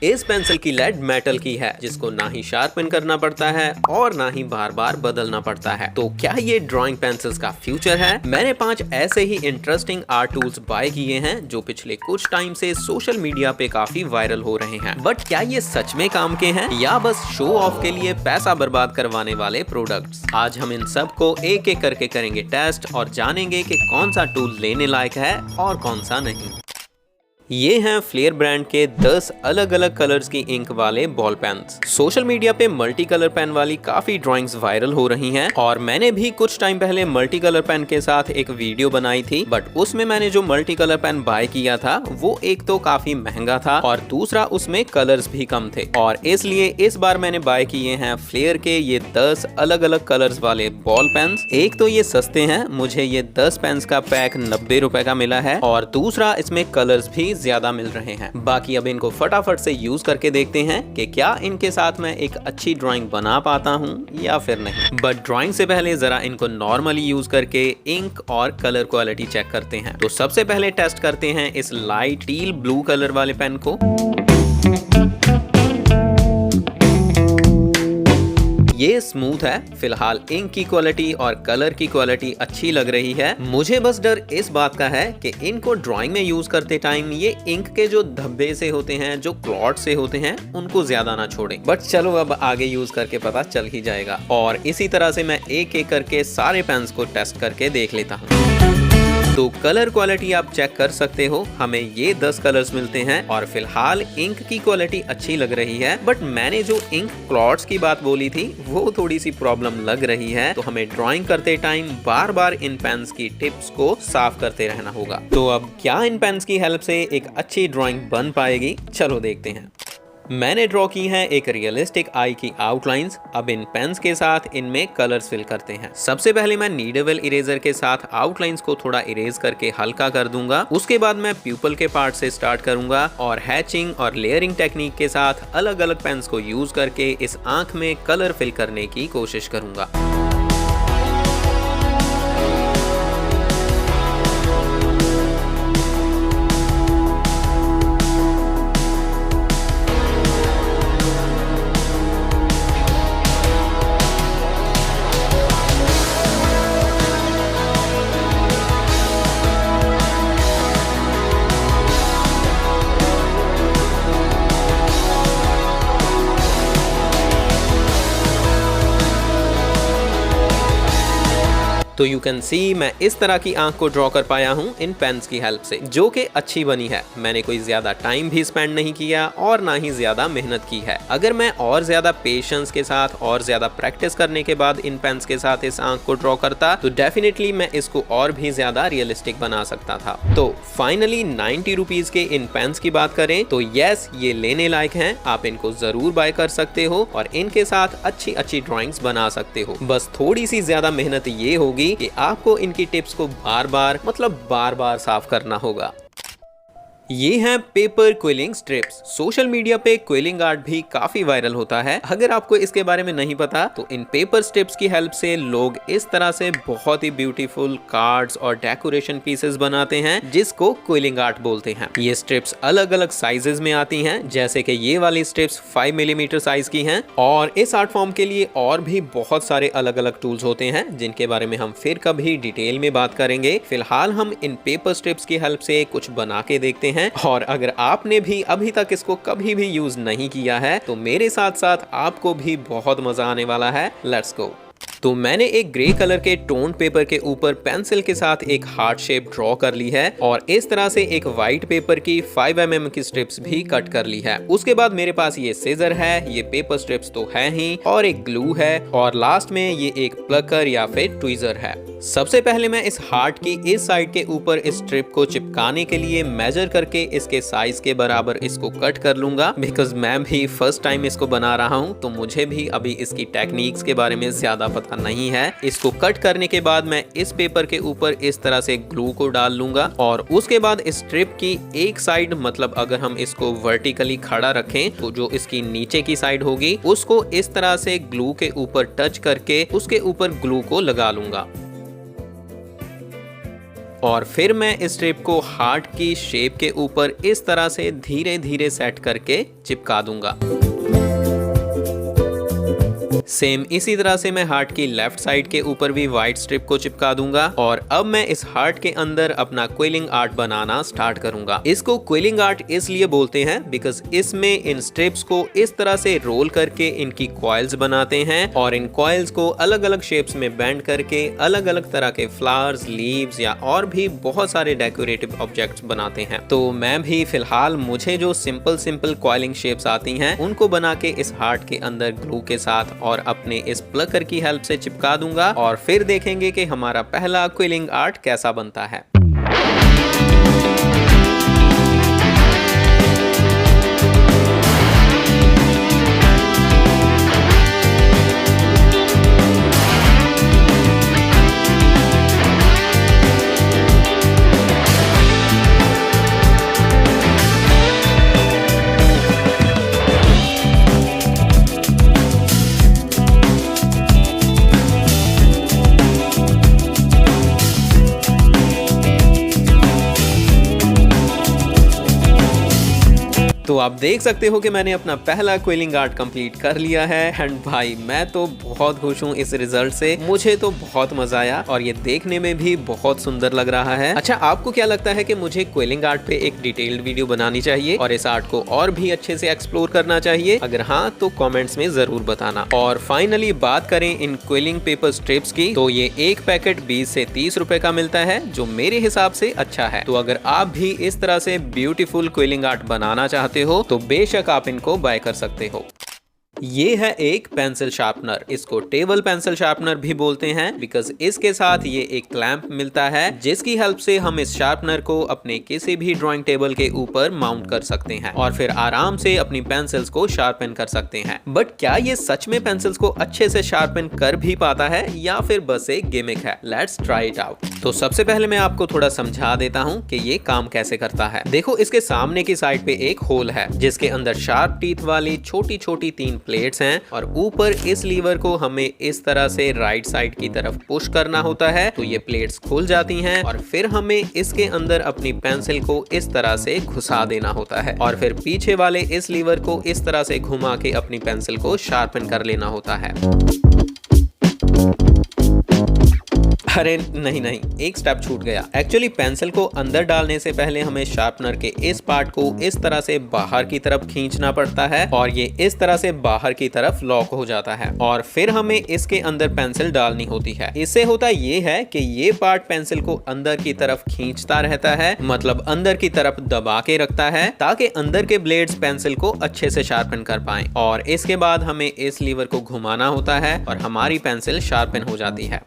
इस पेंसिल की lead metal की है, जिसको ना ही शार्पन करना पड़ता है और ना ही बार बार बदलना पड़ता है। तो क्या ये ड्राइंग पेंसिल्स का फ्यूचर है? मैंने 5 ऐसे ही इंटरेस्टिंग आर्ट टूल्स बाय किए हैं जो पिछले कुछ टाइम से सोशल मीडिया पे काफी वायरल हो रहे हैं। बट क्या ये सच में काम के हैं या बस शो ऑफ के लिए पैसा बर्बाद करवाने वाले प्रोडक्ट्स? आज हम इन सब को एक एक करके करेंगे टेस्ट और जानेंगे कि कौन सा टूल लेने लायक है और कौन सा नहीं। ये हैं फ्लेयर ब्रांड के 10 अलग अलग कलर्स की इंक वाले बॉल पेन्स। सोशल मीडिया पे मल्टी कलर पेन वाली काफी ड्राइंग्स वायरल हो रही हैं और मैंने भी कुछ टाइम पहले मल्टी कलर पेन के साथ एक वीडियो बनाई थी। बट उसमें मैंने जो मल्टी कलर पेन बाय किया था वो एक तो काफी महंगा था और दूसरा उसमें कलर्स भी कम थे, और इसलिए इस बार मैंने बाय किए हैं फ्लेयर के ये 10 अलग अलग कलर्स वाले बॉल पेन्स। एक तो ये सस्ते हैं, मुझे ये 10 पेन्स का पैक 90 रुपए का मिला है, और दूसरा इसमें कलर्स भी ज्यादा मिल रहे हैं। बाकी अब इनको फटाफट से यूज करके देखते हैं कि क्या इनके साथ मैं एक अच्छी ड्राइंग बना पाता हूं या फिर नहीं। बट ड्राइंग से पहले जरा इनको नॉर्मली यूज करके इंक और कलर क्वालिटी चेक करते हैं। तो सबसे पहले टेस्ट करते हैं इस लाइट टील ब्लू कलर वाले पेन को। ये स्मूथ है, फिलहाल इंक की क्वालिटी और कलर की क्वालिटी अच्छी लग रही है। मुझे बस डर इस बात का है कि इनको ड्राइंग में यूज करते टाइम ये इंक के जो धब्बे से होते हैं, जो क्लॉट से होते हैं, उनको ज्यादा ना छोड़ें। बट चलो अब आगे यूज करके पता चल ही जाएगा। और इसी तरह से मैं एक एक करके सारे पेन्स को टेस्ट करके देख लेता हूँ। तो कलर क्वालिटी आप चेक कर सकते हो, हमें ये 10 कलर्स मिलते हैं और फिलहाल इंक की क्वालिटी अच्छी लग रही है। बट मैंने जो इंक क्लॉट्स की बात बोली थी वो थोड़ी सी प्रॉब्लम लग रही है, तो हमें ड्राइंग करते टाइम बार बार इन पेन्स की टिप्स को साफ करते रहना होगा। तो अब क्या इन पेन्स की हेल्प से एक अच्छी ड्राइंग बन पाएगी? चलो देखते हैं। मैंने ड्रॉ की है एक रियलिस्टिक आई की आउटलाइंस। अब इन पेन्स के साथ इनमें कलर्स फिल करते हैं। सबसे पहले मैं नीडेबल इरेजर के साथ आउटलाइंस को थोड़ा इरेज करके हल्का कर दूंगा। उसके बाद मैं प्यूपल के पार्ट से स्टार्ट करूंगा और हैचिंग और लेयरिंग टेक्निक के साथ अलग अलग पेन्स को यूज करके इस आंख में कलर फिल करने की कोशिश करूंगा। तो यू कैन सी मैं इस तरह की आंख को ड्रॉ कर पाया हूँ इन पेन्स की हेल्प से, जो कि अच्छी बनी है। मैंने कोई ज्यादा टाइम भी स्पेंड नहीं किया और ना ही ज्यादा मेहनत की है। अगर मैं और ज्यादा पेशेंस के साथ और ज्यादा प्रैक्टिस करने के बाद इन पेन्स के साथ इस आंख को ड्रॉ करता तो डेफिनेटली मैं इसको और भी ज्यादा रियलिस्टिक बना सकता था। तो फाइनली 90 रुपीज के इन पेन्स की बात करें तो यस, ये लेने लायक हैं। आप इनको जरूर बाय कर सकते हो और इनके साथ अच्छी अच्छी ड्रॉइंग्स बना सकते हो। बस थोड़ी सी ज्यादा मेहनत ये होगी कि आपको इनकी टिप्स को बार बार साफ करना होगा। ये हैं paper quilling strips. Social media पे क्विलिंग आर्ट भी काफी वायरल होता है। अगर आपको इसके बारे में नहीं पता तो इन पेपर स्ट्रिप्स की हेल्प से लोग इस तरह से बहुत ही ब्यूटीफुल कार्ड्स और डेकोरेशन पीसेस बनाते हैं, जिसको क्विलिंग आर्ट बोलते हैं। ये स्ट्रिप्स अलग अलग साइजेस में आती हैं, जैसे कि ये वाली स्ट्रिप्स 5 मिलीमीटर साइज की हैं। और इस आर्ट फॉर्म के लिए और भी बहुत सारे अलग अलग टूल्स होते हैं, जिनके बारे में हम फिर कभी डिटेल में बात करेंगे। फिलहाल हम इन पेपर स्ट्रिप्स की हेल्प से कुछ बना के देखते हैं। और अगर आपने भी अभी तक इसको कभी भी यूज नहीं किया है तो मेरे साथ साथ आपको भी बहुत मजा आने वाला है। Let's go. तो मैंने एक ग्रे कलर के टोन पेपर के ऊपर पेंसिल के साथ एक हार्ट शेप ड्रॉ कर ली है और इस तरह से एक व्हाइट पेपर की 5 mm की स्ट्रिप्स भी कट कर ली है। उसके बाद मेरे पास ये सीजर है, ये पेपर स्ट्रिप्स तो है ही, और एक ग्लू है, और लास्ट में ये एक प्लकर या फिर ट्वीजर है। सबसे पहले मैं इस हार्ट की इस साइड के ऊपर इस स्ट्रिप को चिपकाने के लिए मेजर करके इसके साइज के बराबर इसको कट कर लूंगा। बिकॉज मैं भी फर्स्ट टाइम इसको बना रहा हूँ तो मुझे भी अभी इसकी टेक्निक्स के बारे में ज्यादा पता नहीं है। इसको कट करने के बाद मैं इस पेपर के ऊपर इस तरह से ग्लू को डाल लूंगा और उसके बाद इस स्ट्रिप की एक साइड, मतलब अगर हम इसको वर्टिकली खड़ा रखें तो जो इसकी नीचे की साइड होगी उसको इस तरह से ग्लू के ऊपर टच करके उसके ऊपर ग्लू को लगा लूंगा। और फिर मैं इस स्ट्रिप को हार्ट की शेप के ऊपर इस तरह से धीरे धीरे सेट करके चिपका दूंगा। सेम इसी तरह से मैं हार्ट की लेफ्ट साइड के ऊपर भी व्हाइट स्ट्रिप को चिपका दूंगा और अब मैं इस हार्ट के अंदर अपना क्विलिंग आर्ट बनाना स्टार्ट करूंगा। इसको क्विलिंग आर्ट इसलिए बोलते हैं बिकॉज इसमें इन स्ट्रिप्स को इस तरह से रोल करके इनकी कॉइल्स बनाते हैं और इन कॉइल्स को अलग अलग शेप्स में बेंड करके अलग अलग तरह के फ्लावर्स, लीव्स या और भी बहुत सारे डेकोरेटिव ऑब्जेक्ट्स बनाते हैं। तो मैं भी फिलहाल मुझे जो सिंपल कॉइलिंग शेप्स आती हैं उनको बना के इस हार्ट के अंदर ग्लू के साथ और अपने इस प्लकर की हेल्प से चिपका दूंगा और फिर देखेंगे कि हमारा पहला क्विलिंग आर्ट कैसा बनता है। तो आप देख सकते हो कि मैंने अपना पहला क्विलिंग आर्ट कंप्लीट कर लिया है एंड भाई मैं तो बहुत खुश हूँ इस रिजल्ट से। मुझे तो बहुत मजा आया और ये देखने में भी बहुत सुंदर लग रहा है। अच्छा, आपको क्या लगता है कि मुझे क्विलिंग आर्ट पे एक डिटेल्ड वीडियो बनानी चाहिए और इस आर्ट को और भी अच्छे से एक्सप्लोर करना चाहिए? अगर हाँ तो कॉमेंट्स में जरूर बताना। और फाइनली बात करें इन क्विलिंग पेपर स्ट्रिप्स की, तो ये एक पैकेट 20 से 30 रुपए का मिलता है जो मेरे हिसाब से अच्छा है। तो अगर आप भी इस तरह से ब्यूटीफुल क्विलिंग आर्ट बनाना चाहते हो तो बेशक आप इनको बाय कर सकते हो। ये है एक पेंसिल शार्पनर। इसको टेबल पेंसिल शार्पनर भी बोलते हैं बिकॉज इसके साथ ये एक क्लैंप मिलता है जिसकी हेल्प से हम इस शार्पनर को अपने किसी भी ड्राइंग टेबल के ऊपर माउंट कर सकते हैं और फिर आराम से अपनी पेंसिल्स को शार्पन कर सकते हैं। बट क्या ये सच में पेंसिल्स को अच्छे से शार्पन कर भी पाता है या फिर बस एक गिमिक है? Let's try it out. तो सबसे पहले मैं आपको थोड़ा समझा देता हूँ कि ये काम कैसे करता है। देखो, इसके सामने की साइड पे एक होल है जिसके अंदर शार्प टीथ वाली छोटी छोटी 3 प्लेट्स हैं और ऊपर इस लीवर को हमें इस तरह से राइट साइड की तरफ पुश करना होता है तो ये प्लेट्स खुल जाती हैं और फिर हमें इसके अंदर अपनी पेंसिल को इस तरह से घुसा देना होता है और फिर पीछे वाले इस लीवर को इस तरह से घुमा के अपनी पेंसिल को शार्पन कर लेना होता है। अरे नहीं, एक स्टेप छूट गया। एक्चुअली पेंसिल को अंदर डालने से पहले हमें शार्पनर के इस पार्ट को इस तरह से बाहर की तरफ खींचना पड़ता है और ये इस तरह से बाहर की तरफ लॉक हो जाता है और फिर हमें इसके अंदर पेंसिल डालनी होती है। इससे होता ये है कि ये पार्ट पेंसिल को अंदर की तरफ खींचता रहता है, मतलब अंदर की तरफ दबा के रखता है ताकि अंदर के ब्लेड्स पेंसिल को अच्छे से शार्पन कर पाएं और इसके बाद हमें इस लीवर को घुमाना होता है और हमारी पेंसिल शार्पन हो जाती है।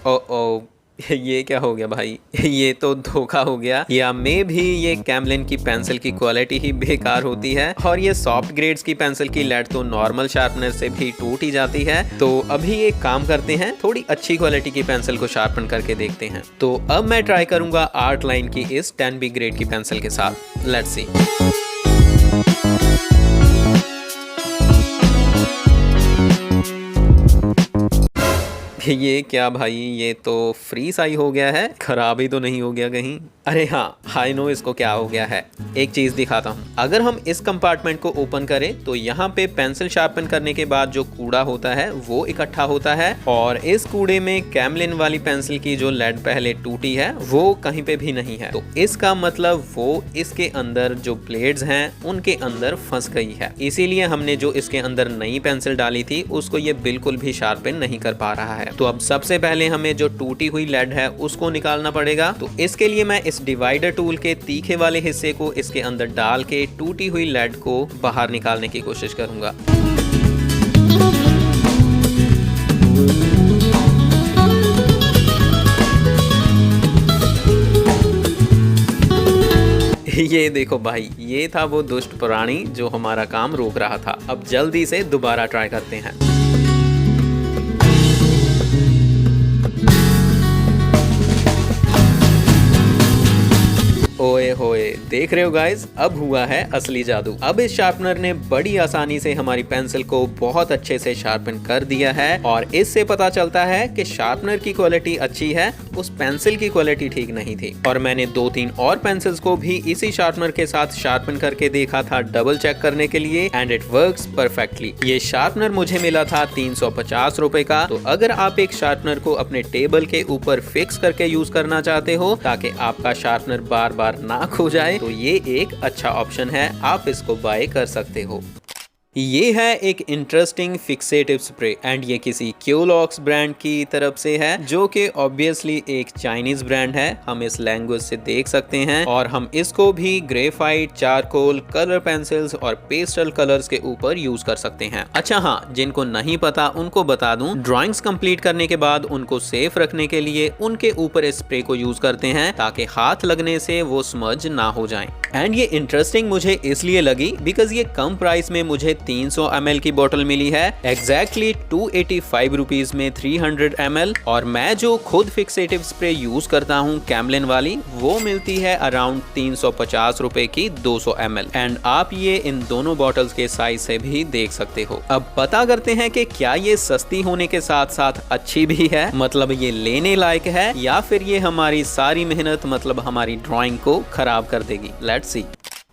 ओ ये क्या हो गया भाई? ये तो धोखा हो गया या मे भी ये कैमलिन की पेंसिल की क्वालिटी ही बेकार होती है और ये सॉफ्ट ग्रेड्स की पेंसिल की लेड तो नॉर्मल शार्पनर से भी टूट ही जाती है। तो अभी एक काम करते हैं, थोड़ी अच्छी क्वालिटी की पेंसिल को शार्पन करके देखते हैं। तो अब मैं ट्राई करूंगा आर्ट लाइन की इस 10B ग्रेड की पेंसिल के साथ। Let's see. ये क्या भाई, ये तो फ्री सा ही हो गया है, खराब ही तो नहीं हो गया कहीं? अरे हाँ, आई नो इसको क्या हो गया है। एक चीज दिखाता हूँ। अगर हम इस कंपार्टमेंट को ओपन करें तो यहाँ पे पेंसिल शार्पन करने के बाद जो कूड़ा होता है वो इकट्ठा होता है और इस कूड़े में कैमलिन वाली पेंसिल की जो लेड पहले टूटी है वो कहीं पे भी नहीं है। तो इसका मतलब वो इसके अंदर जो ब्लेड्स हैं उनके अंदर फंस गई है, इसीलिए हमने जो इसके अंदर नई पेंसिल डाली थी उसको ये बिल्कुल भी शार्पन नहीं कर पा रहा है। तो अब सबसे पहले हमें जो टूटी हुई लेड है उसको निकालना पड़ेगा। तो इसके लिए मैं इस डिवाइडर टूल के तीखे वाले हिस्से को इसके अंदर डाल के टूटी हुई लेड को बाहर निकालने की कोशिश करूंगा। ये देखो भाई, ये था वो दुष्ट प्राणी जो हमारा काम रोक रहा था। अब जल्दी से दोबारा ट्राई करते हैं। ओए होए, देख रहे हो गाइस, अब हुआ है असली जादू। अब इस शार्पनर ने बड़ी आसानी से हमारी पेंसिल को बहुत अच्छे से शार्पन कर दिया है और इससे पता चलता है कि शार्पनर की क्वालिटी अच्छी है, उस पेंसिल की क्वालिटी ठीक नहीं थी। और मैंने 2-3 और पेंसिल्स को भी इसी शार्पनर के साथ शार्पन करके देखा था डबल चेक करने के लिए एंड इट वर्क्स परफेक्टली। ये शार्पनर मुझे मिला था 350 रुपए का। तो अगर आप एक शार्पनर को अपने टेबल के ऊपर फिक्स करके यूज करना चाहते हो ताकि आपका शार्पनर बार बार ना खो जाए तो ये एक अच्छा ऑप्शन है, आप इसको बाय कर सकते हो। ये है एक इंटरेस्टिंग फिक्सेटिव स्प्रे एंड ये किसी क्योलॉक्स ब्रांड की तरफ से है जो कि ऑब्वियसली एक चाइनीज ब्रांड है, हम इस लैंग्वेज से देख सकते हैं। और हम इसको भी ग्रेफाइट, चारकोल, कलर पेंसिल्स और पेस्टल कलर्स के ऊपर यूज कर सकते हैं। अच्छा हाँ, जिनको नहीं पता उनको बता दूं, ड्राइंग्स कंप्लीट करने के बाद उनको सेफ रखने के लिए उनके ऊपर इस स्प्रे को यूज करते हैं ताकि हाथ लगने से वो स्मज ना हो जाए। एंड ये इंटरेस्टिंग मुझे इसलिए लगी बिकॉज ये कम प्राइस में मुझे 300 ml की बोतल मिली है, एग्जैक्टली 285 रुपीज में 300 ml। और मैं जो खुद फिक्सेटिव स्प्रे यूज करता हूँ कैमलिन वाली, वो मिलती है अराउंड 350 रुपए की 200 ml। एंड आप ये इन दोनों बॉटल्स के साइज से भी देख सकते हो। अब पता करते हैं कि क्या ये सस्ती होने के साथ साथ अच्छी भी है, मतलब ये लेने लायक है या फिर ये हमारी सारी मेहनत मतलब हमारी ड्राइंग को खराब कर देगी। Let's see.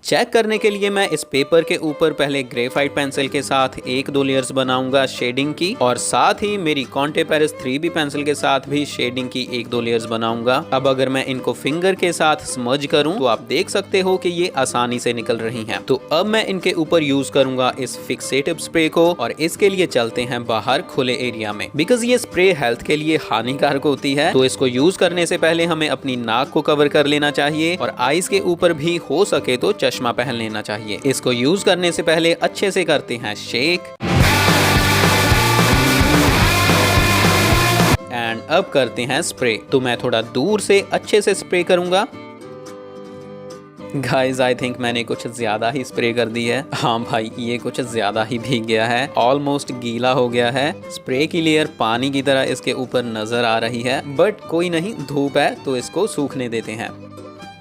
चेक करने के लिए मैं इस पेपर के ऊपर पहले ग्रेफाइट पेंसिल के साथ 1-2 लेयर्स बनाऊंगा शेडिंग की, और साथ ही मेरी कॉन्टे पेरिस 3B पेंसिल के साथ भी शेडिंग की 1-2 लेयर्स बनाऊंगा। अब अगर मैं इनको फिंगर के साथ स्मज करूं तो आप देख सकते हो कि ये आसानी से निकल रही हैं। तो अब मैं इनके ऊपर यूज करूंगा इस फिक्सेटिव स्प्रे को, और इसके लिए चलते हैं बाहर खुले एरिया में। बिकॉज ये स्प्रे हेल्थ के लिए हानिकारक होती है, तो इसको यूज करने से पहले हमें अपनी नाक को कवर कर लेना चाहिए और आईज के ऊपर भी हो सके तो चश्मा पहन लेना चाहिए। इसको यूज करने से पहले अच्छे से करते हैं शेक एंड अब करते हैं स्प्रे। तो मैं थोड़ा दूर से अच्छे से स्प्रे करूंगा। गाइज आई थिंक मैंने कुछ ज्यादा ही स्प्रे कर दी है। हाँ भाई, ये कुछ ज्यादा ही भीग गया है, ऑलमोस्ट गीला हो गया है। स्प्रे की लेयर पानी की तरह इसके ऊपर नजर आ रही है, बट कोई नहीं, धूप है तो इसको सूखने देते हैं।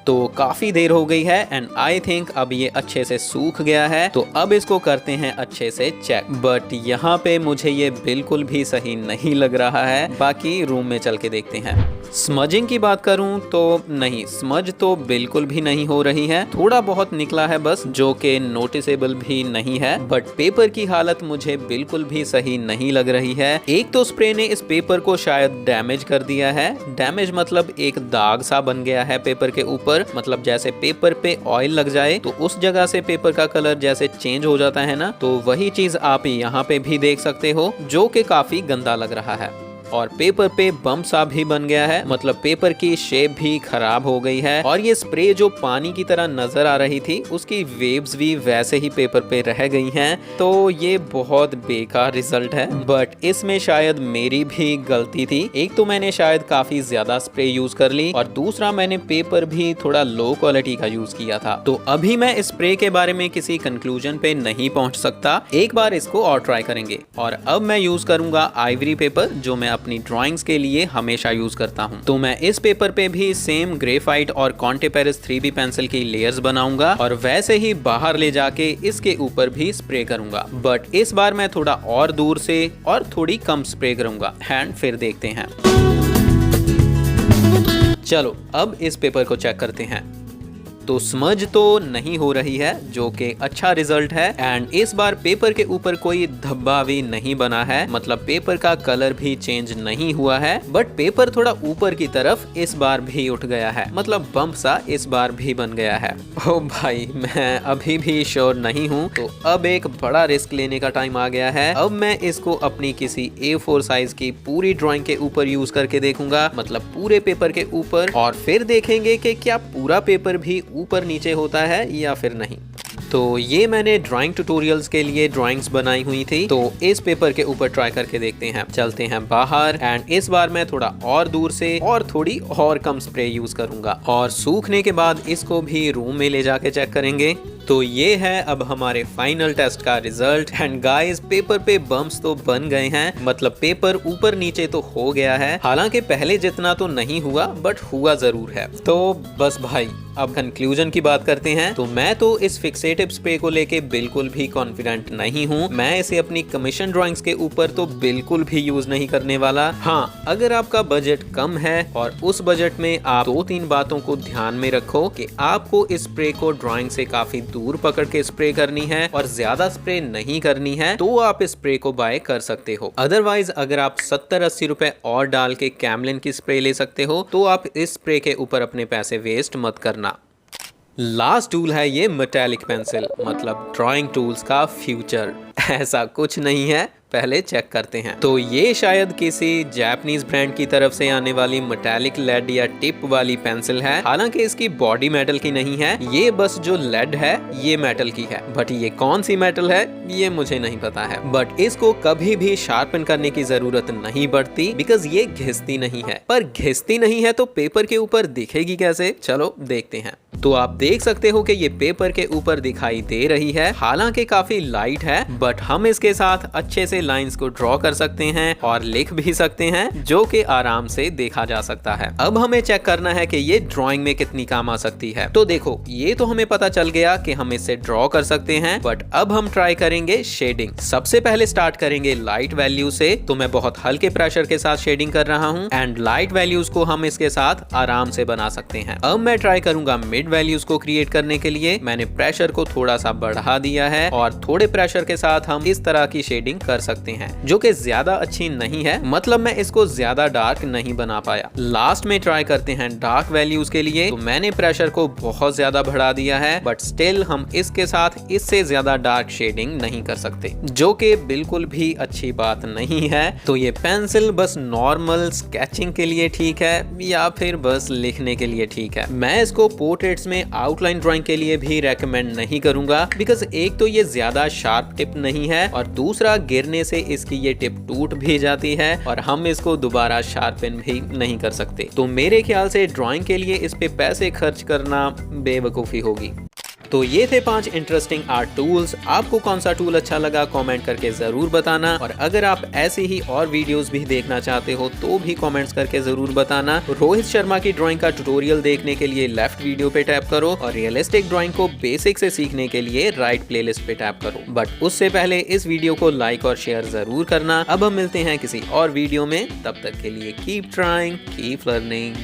तो काफी देर हो गई है एंड आई थिंक अब ये अच्छे से सूख गया है। तो अब इसको करते हैं अच्छे से चेक, बट यहाँ पे मुझे ये बिल्कुल भी सही नहीं लग रहा है। बाकी रूम में चल के देखते हैं। स्मजिंग की बात करूं तो नहीं, स्मज तो बिल्कुल भी नहीं हो रही है, थोड़ा बहुत निकला है बस, जो कि नोटिसेबल भी नहीं है। बट पेपर की हालत मुझे बिल्कुल भी सही नहीं लग रही है। एक तो स्प्रे ने इस पेपर को शायद डैमेज कर दिया है। डैमेज मतलब एक दाग सा बन गया है पेपर के ऊपर, मतलब जैसे पेपर पे ऑयल लग जाए तो उस जगह से पेपर का कलर जैसे चेंज हो जाता है ना, तो वही चीज आप यहाँ पे भी देख सकते हो, जो कि काफी गंदा लग रहा है। और पेपर पे बम्प सा भी बन गया है, मतलब पेपर की शेप भी खराब हो गई है। और ये स्प्रे जो पानी की तरह नजर आ रही थी, उसकी वेव्स भी वैसे ही पेपर पे रह गई हैं। तो ये बहुत बेकार रिजल्ट है, बट इसमें शायद मेरी भी गलती थी। एक तो मैंने शायद काफी ज्यादा स्प्रे यूज कर ली, और दूसरा मैंने पेपर भी थोड़ा लो क्वालिटी का यूज किया था। तो अभी मैं इस स्प्रे के बारे में किसी कंक्लूजन पे नहीं पहुंच सकता, एक बार इसको और ट्राई करेंगे। और अब मैं यूज करूंगा आइवरी पेपर, जो मैं अपनी ड्राइंग्स के लिए हमेशा यूज करता हूं। तो मैं इस पेपर पे भी सेम ग्रेफाइट और कॉन्टे पेरिस 3B पेंसिल की लेयर्स बनाऊंगा और वैसे ही बाहर ले जाके इसके ऊपर भी स्प्रे करूंगा। बट इस बार मैं थोड़ा और दूर से और थोड़ी कम स्प्रे करूंगा एंड फिर देखते हैं। चलो अब इस पेपर को चेक करते हैं। तो स्मज तो नहीं हो रही है, जो कि अच्छा रिजल्ट है। एंड इस बार पेपर के ऊपर कोई धब्बा भी नहीं बना है, मतलब पेपर का कलर भी चेंज नहीं हुआ है। बट पेपर थोड़ा ऊपर की तरफ इस बार भी उठ गया है, मतलब बम्प सा इस बार भी बन गया है। ओ भाई, मैं अभी भी श्योर नहीं हूँ, तो अब एक बड़ा रिस्क लेने का टाइम आ गया है। अब मैं इसको अपनी किसी A4 साइज की पूरी ड्राइंग के ऊपर यूज करके देखूंगा, मतलब पूरे पेपर के ऊपर, और फिर देखेंगे कि क्या पूरा पेपर भी ऊपर नीचे होता है या फिर नहीं। तो ये मैंने ड्राइंग ट्यूटोरियल्स के लिए ड्राइंग्स बनाई हुई थी, तो इस पेपर के ऊपर ट्राई करके देखते हैं। चलते हैं बाहर एंड इस बार मैं थोड़ा और दूर से और थोड़ी और कम स्प्रे यूज करूंगा, और सूखने के बाद इसको भी रूम में ले जाके चेक करेंगे। तो ये है अब हमारे फाइनल टेस्ट का रिजल्ट। एंड गाइस, पेपर पे बम्प्स तो बन गए हैं, मतलब पेपर ऊपर नीचे तो हो गया है। हालांकि पहले जितना तो नहीं हुआ, बट हुआ जरूर है। तो बस भाई, अब कंक्लूजन की बात करते हैं। तो मैं तो इस फिक्सेटिव स्प्रे को लेके बिल्कुल भी कॉन्फिडेंट नहीं हूँ। मैं इसे अपनी कमीशन ड्राइंग्स के ऊपर तो बिल्कुल भी यूज नहीं करने वाला। हाँ, अगर आपका बजट कम है और उस बजट में आप 2-3 बातों को ध्यान में रखो कि आपको इस स्प्रे को ड्राइंग से काफी दूर पकड़ के स्प्रे करनी है और ज्यादा स्प्रे नहीं करनी है, तो आप इस स्प्रे को बाय कर सकते हो। अदरवाइज अगर आप 70-80 रुपए और डाल के कैमलिन की स्प्रे ले सकते हो, तो आप इस स्प्रे के ऊपर अपने पैसे वेस्ट मत करना। लास्ट टूल है ये मेटालिक पेंसिल, मतलब ड्राइंग टूल्स का फ्यूचर। ऐसा कुछ नहीं है, पहले चेक करते हैं। तो ये शायद किसी जापानीज ब्रांड की तरफ से आने वाली मेटालिक लेड या टिप वाली पेंसिल है। हालांकि इसकी बॉडी मेटल की नहीं है, ये बस जो लेड है ये मेटल की है। बट ये कौन सी मेटल है ये मुझे नहीं पता है। बट इसको कभी भी शार्पन करने की जरूरत नहीं पड़ती, बिकॉज ये घिसती नहीं है। पर घिसती नहीं है तो पेपर के ऊपर दिखेगी कैसे, चलो देखते हैं। तो आप देख सकते हो कि ये पेपर के ऊपर दिखाई दे रही है। हालांकि काफी लाइट है, बट हम इसके साथ अच्छे से लाइंस को ड्रॉ कर सकते हैं और लिख भी सकते हैं, जो कि आराम से देखा जा सकता है। अब हमें चेक करना है कि ये ड्राइंग में कितनी काम आ सकती है। तो देखो, ये तो हमें पता चल गया कि हम इससे ड्रॉ कर सकते हैं, बट अब हम ट्राई करेंगे शेडिंग। सबसे पहले स्टार्ट करेंगे लाइट वैल्यू से। तो मैं बहुत हल्के प्रेशर के साथ शेडिंग कर रहा हूँ एंड लाइट वैल्यूज को हम इसके साथ आराम से बना सकते हैं। अब मैं ट्राई करूंगा मिड वैल्यूज को क्रिएट करने के लिए। मैंने प्रेशर को थोड़ा सा बढ़ा दिया है और थोड़े प्रेशर के साथ हम इस तरह की शेडिंग कर सकते हैं, जो कि ज्यादा अच्छी नहीं है, मतलब मैं इसको ज्यादा डार्क नहीं बना पाया। लास्ट में ट्राई करते हैं डार्क वैल्यूज के लिए। तो मैंने प्रेशर को बहुत ज्यादा बढ़ा दिया है, बट स्टिल हम इसके साथ इससे ज्यादा डार्क शेडिंग नहीं कर सकते, जो कि बिल्कुल भी अच्छी बात नहीं है। तो ये पेंसिल बस नॉर्मल स्केचिंग के लिए ठीक है या फिर बस लिखने के लिए ठीक है। मैं इसको पोर्ट्रेट्स में आउटलाइन ड्राइंग के लिए भी रेकमेंड नहीं करूंगा, बिकॉज एक तो ये ज्यादा शार्प टिप नहीं है और दूसरा गिरने से इसकी ये टिप टूट भी जाती है और हम इसको दोबारा शार्पन भी नहीं कर सकते। तो मेरे ख्याल से ड्राइंग के लिए इस पे पैसे खर्च करना बेवकूफी होगी। तो ये थे 5 इंटरेस्टिंग आर्ट टूल्स। आपको कौन सा टूल अच्छा लगा कमेंट करके जरूर बताना, और अगर आप ऐसी ही और वीडियोस भी देखना चाहते हो तो भी कमेंट्स करके जरूर बताना। रोहित शर्मा की ड्राइंग का ट्यूटोरियल देखने के लिए लेफ्ट वीडियो पे टैप करो और रियलिस्टिक ड्राइंग को बेसिक से सीखने के लिए राइट प्लेलिस्ट पे टैप करो। बट उससे पहले इस वीडियो को लाइक और शेयर जरूर करना। अब हम मिलते हैं किसी और वीडियो में, तब तक के लिए कीप ट्राइंग, कीप लर्निंग।